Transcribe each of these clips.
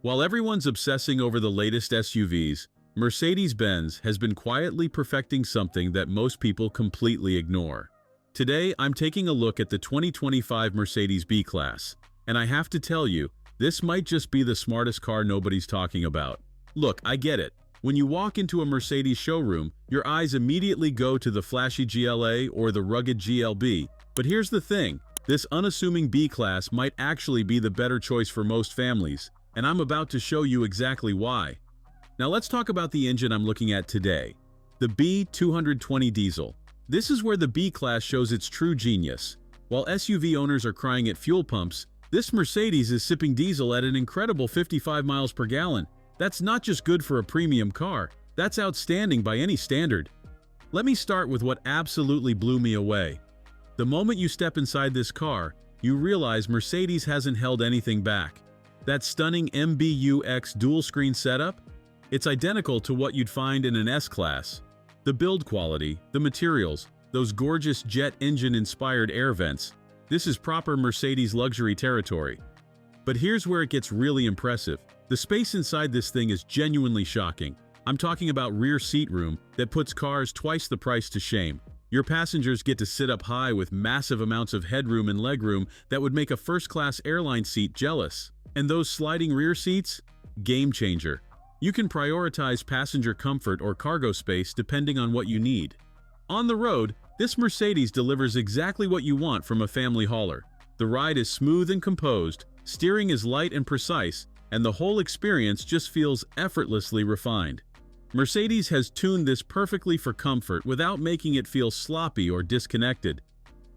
While everyone's obsessing over the latest SUVs, Mercedes-Benz has been quietly perfecting something that most people completely ignore. Today, I'm taking a look at the 2025 Mercedes B-Class, and I have to tell you, this might just be the smartest car nobody's talking about. Look, I get it. When you walk into a Mercedes showroom, your eyes immediately go to the flashy GLA or the rugged GLB. But here's the thing, this unassuming B-Class might actually be the better choice for most families, and I'm about to show you exactly why. Now let's talk about the engine I'm looking at today, the B220 diesel. This is where the B-Class shows its true genius. While SUV owners are crying at fuel pumps, this Mercedes is sipping diesel at an incredible 55 miles per gallon. That's not just good for a premium car, that's outstanding by any standard. Let me start with what absolutely blew me away. The moment you step inside this car, you realize Mercedes hasn't held anything back. That stunning MBUX dual-screen setup? It's identical to what you'd find in an S-Class. The build quality, the materials, those gorgeous jet engine-inspired air vents. This is proper Mercedes luxury territory. But here's where it gets really impressive. The space inside this thing is genuinely shocking. I'm talking about rear seat room that puts cars twice the price to shame. Your passengers get to sit up high with massive amounts of headroom and legroom that would make a first-class airline seat jealous. And those sliding rear seats? Game changer. You can prioritize passenger comfort or cargo space depending on what you need. On the road, this Mercedes delivers exactly what you want from a family hauler. The ride is smooth and composed, steering is light and precise, and the whole experience just feels effortlessly refined. Mercedes has tuned this perfectly for comfort without making it feel sloppy or disconnected.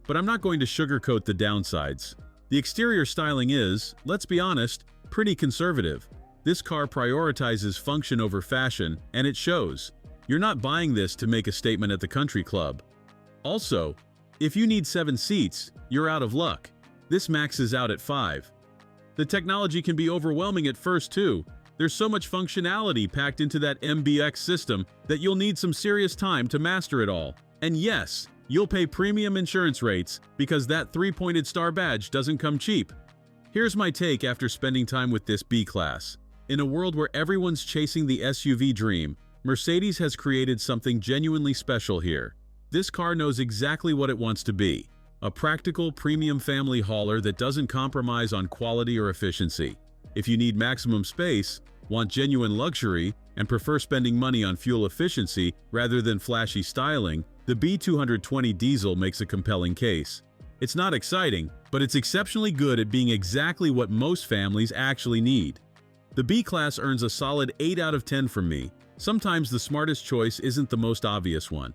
But I'm not going to sugarcoat the downsides. The exterior styling is, let's be honest, pretty conservative. This car prioritizes function over fashion, and it shows. You're not buying this to make a statement at the country club. Also, if you need 7 seats, you're out of luck. This maxes out at 5. The technology can be overwhelming at first too. There's so much functionality packed into that MBUX system that you'll need some serious time to master it all. And yes, you'll pay premium insurance rates because that 3-pointed star badge doesn't come cheap. Here's my take after spending time with this B-Class. In a world where everyone's chasing the SUV dream, Mercedes has created something genuinely special here. This car knows exactly what it wants to be. A practical, premium family hauler that doesn't compromise on quality or efficiency. If you need maximum space, want genuine luxury, and prefer spending money on fuel efficiency rather than flashy styling, the B220 diesel makes a compelling case. It's not exciting, but it's exceptionally good at being exactly what most families actually need. The B-Class earns a solid 8 out of 10 from me. Sometimes the smartest choice isn't the most obvious one.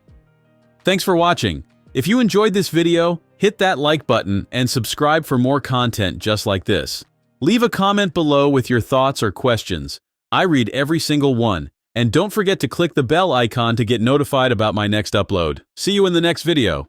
Thanks for watching. If you enjoyed this video, hit that like button and subscribe for more content just like this. Leave a comment below with your thoughts or questions. I read every single one. And don't forget to click the bell icon to get notified about my next upload. See you in the next video.